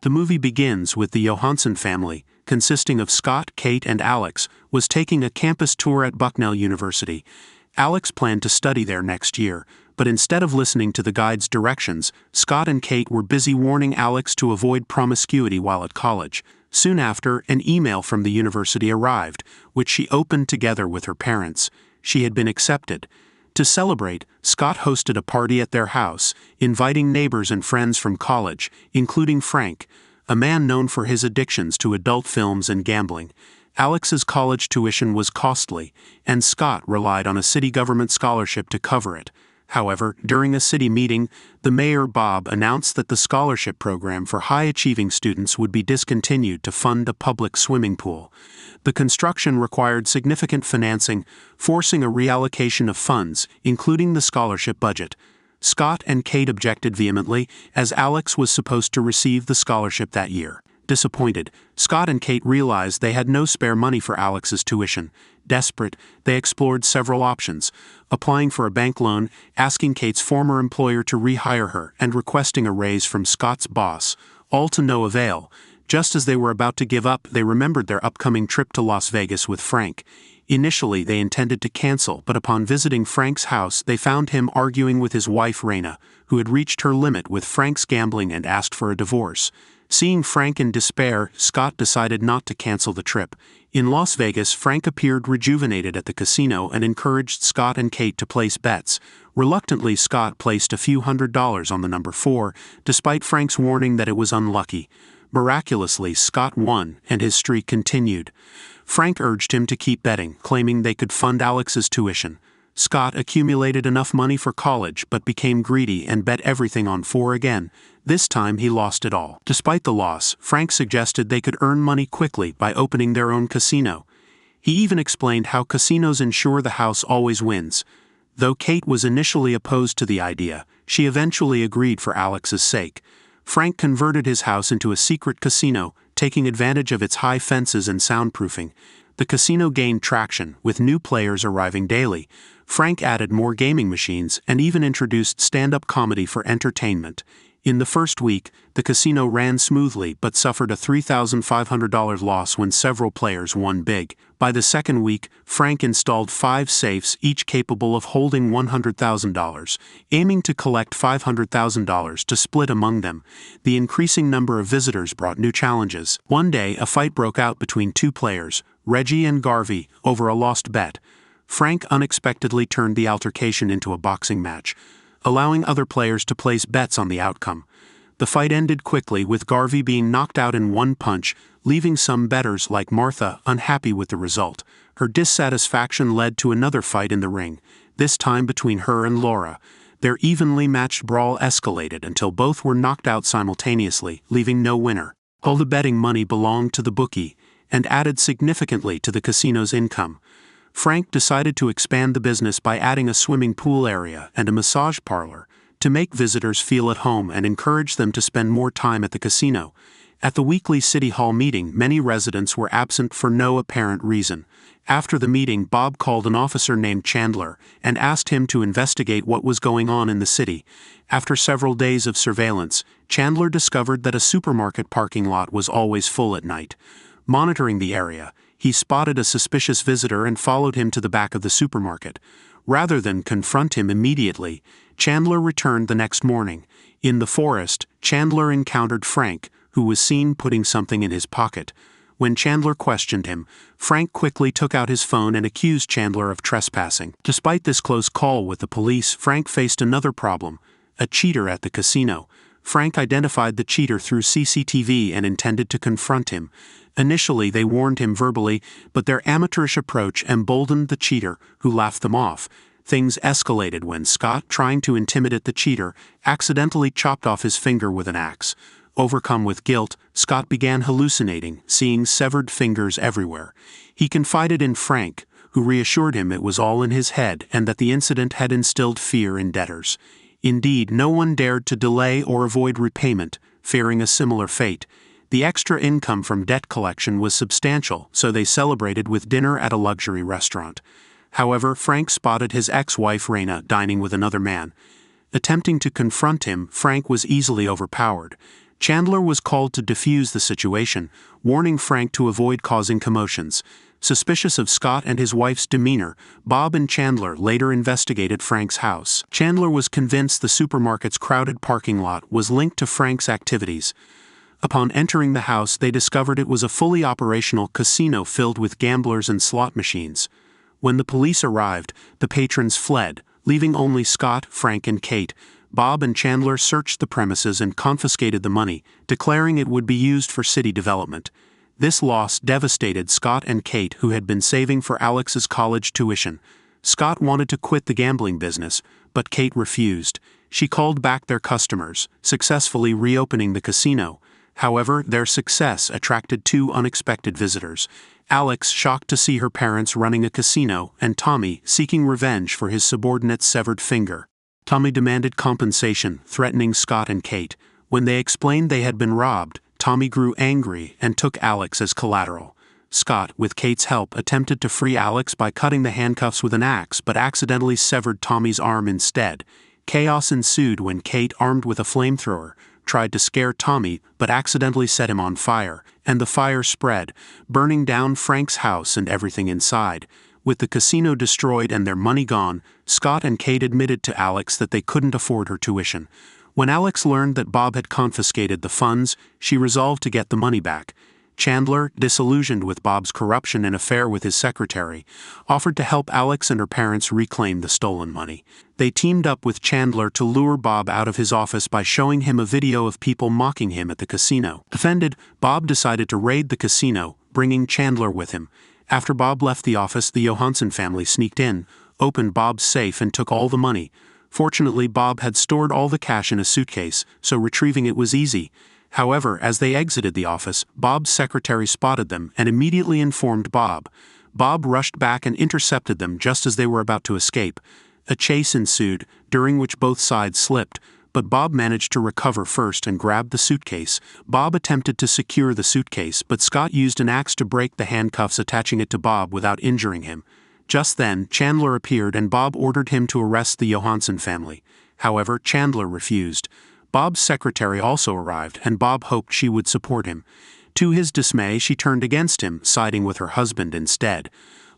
The movie begins with the Johansson family, consisting of Scott, Kate, and Alex, was taking a campus tour at Bucknell University. Alex planned to study there next year, but instead of listening to the guide's directions, Scott and Kate were busy warning Alex to avoid promiscuity while at college. Soon after, an email from the university arrived, which she opened together with her parents. She had been accepted. To celebrate, Scott hosted a party at their house, inviting neighbors and friends from college, including Frank, a man known for his addictions to adult films and gambling. Alex's college tuition was costly, and Scott relied on a city government scholarship to cover it. However, during a city meeting, the mayor, Bob, announced that the scholarship program for high-achieving students would be discontinued to fund a public swimming pool. The construction required significant financing, forcing a reallocation of funds, including the scholarship budget. Scott and Kate objected vehemently, as Alex was supposed to receive the scholarship that year. Disappointed, Scott and Kate realized they had no spare money for Alex's tuition. Desperate, they explored several options, applying for a bank loan, asking Kate's former employer to rehire her, and requesting a raise from Scott's boss, all to no avail. Just as they were about to give up, they remembered their upcoming trip to Las Vegas with Frank. Initially, they intended to cancel, but upon visiting Frank's house, they found him arguing with his wife, Raina, who had reached her limit with Frank's gambling and asked for a divorce. Seeing Frank in despair, Scott decided not to cancel the trip. In Las Vegas, Frank appeared rejuvenated at the casino and encouraged Scott and Kate to place bets. Reluctantly, Scott placed a few $100s on the number 4, despite Frank's warning that it was unlucky. Miraculously, Scott won, and his streak continued. Frank urged him to keep betting, claiming they could fund Alex's tuition. Scott accumulated enough money for college but became greedy and bet everything on 4 again. This time he lost it all. Despite the loss, Frank suggested they could earn money quickly by opening their own casino. He even explained how casinos ensure the house always wins. Though Kate was initially opposed to the idea, she eventually agreed for Alex's sake. Frank converted his house into a secret casino, taking advantage of its high fences and soundproofing. The casino gained traction, with new players arriving daily. Frank added more gaming machines and even introduced stand-up comedy for entertainment. In the first week, the casino ran smoothly but suffered a $3,500 loss when several players won big. By the second week, Frank installed 5 safes, each capable of holding $100,000, aiming to collect $500,000 to split among them. The increasing number of visitors brought new challenges. One day, a fight broke out between 2 players, Reggie and Garvey, over a lost bet. Frank unexpectedly turned the altercation into a boxing match, allowing other players to place bets on the outcome. The fight ended quickly, with Garvey being knocked out in one punch, leaving some bettors like Martha unhappy with the result. Her dissatisfaction led to another fight in the ring, this time between her and Laura. Their evenly matched brawl escalated until both were knocked out simultaneously, leaving no winner. All the betting money belonged to the bookie, and added significantly to the casino's income. Frank decided to expand the business by adding a swimming pool area and a massage parlor to make visitors feel at home and encourage them to spend more time at the casino. At the weekly City Hall meeting, many residents were absent for no apparent reason. After the meeting, Bob called an officer named Chandler and asked him to investigate what was going on in the city. After several days of surveillance, Chandler discovered that a supermarket parking lot was always full at night. Monitoring the area, he spotted a suspicious visitor and followed him to the back of the supermarket. Rather than confront him immediately, Chandler returned the next morning. In the forest, Chandler encountered Frank, who was seen putting something in his pocket. When Chandler questioned him, Frank quickly took out his phone and accused Chandler of trespassing. Despite this close call with the police, Frank faced another problem: a cheater at the casino. Frank identified the cheater through CCTV and intended to confront him. Initially, they warned him verbally, but their amateurish approach emboldened the cheater, who laughed them off. Things escalated when Scott, trying to intimidate the cheater, accidentally chopped off his finger with an axe. Overcome with guilt, Scott began hallucinating, seeing severed fingers everywhere. He confided in Frank, who reassured him it was all in his head and that the incident had instilled fear in debtors. Indeed, no one dared to delay or avoid repayment, fearing a similar fate. The extra income from debt collection was substantial, so they celebrated with dinner at a luxury restaurant. However, Frank spotted his ex-wife Raina dining with another man. Attempting to confront him, Frank was easily overpowered. Chandler was called to defuse the situation, warning Frank to avoid causing commotions. Suspicious of Scott and his wife's demeanor, Bob and Chandler later investigated Frank's house. Chandler was convinced the supermarket's crowded parking lot was linked to Frank's activities. Upon entering the house, they discovered it was a fully operational casino filled with gamblers and slot machines. When the police arrived, the patrons fled, leaving only Scott, Frank, and Kate. Bob and Chandler searched the premises and confiscated the money, declaring it would be used for city development. This loss devastated Scott and Kate, who had been saving for Alex's college tuition. Scott wanted to quit the gambling business, but Kate refused. She called back their customers, successfully reopening the casino. However, their success attracted two unexpected visitors: Alex, shocked to see her parents running a casino, and Tommy, seeking revenge for his subordinate's severed finger. Tommy demanded compensation, threatening Scott and Kate. When they explained they had been robbed, Tommy grew angry and took Alex as collateral. Scott, with Kate's help, attempted to free Alex by cutting the handcuffs with an axe but accidentally severed Tommy's arm instead. Chaos ensued when Kate, armed with a flamethrower, tried to scare Tommy but accidentally set him on fire, and the fire spread, burning down Frank's house and everything inside. With the casino destroyed and their money gone, Scott and Kate admitted to Alex that they couldn't afford her tuition. When Alex learned that Bob had confiscated the funds, she resolved to get the money back. Chandler, disillusioned with Bob's corruption and affair with his secretary, offered to help Alex and her parents reclaim the stolen money. They teamed up with Chandler to lure Bob out of his office by showing him a video of people mocking him at the casino. Offended, Bob decided to raid the casino, bringing Chandler with him. After Bob left the office, the Johansson family sneaked in, opened Bob's safe, and took all the money. Fortunately, Bob had stored all the cash in a suitcase, so retrieving it was easy. However, as they exited the office, Bob's secretary spotted them and immediately informed Bob. Bob rushed back and intercepted them just as they were about to escape. A chase ensued, during which both sides slipped, but Bob managed to recover first and grabbed the suitcase. Bob attempted to secure the suitcase, but Scott used an axe to break the handcuffs attaching it to Bob without injuring him. Just then, Chandler appeared and Bob ordered him to arrest the Johansson family. However, Chandler refused. Bob's secretary also arrived, and Bob hoped she would support him. To his dismay, she turned against him, siding with her husband instead.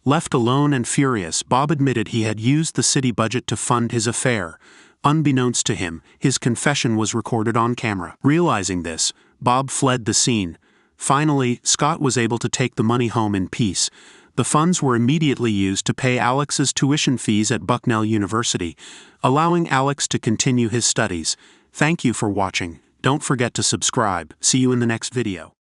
Left alone and furious, Bob admitted he had used the city budget to fund his affair. Unbeknownst to him, his confession was recorded on camera. Realizing this, Bob fled the scene. Finally, Scott was able to take the money home in peace. The funds were immediately used to pay Alex's tuition fees at Bucknell University, allowing Alex to continue his studies. Thank you for watching. Don't forget to subscribe. See you in the next video.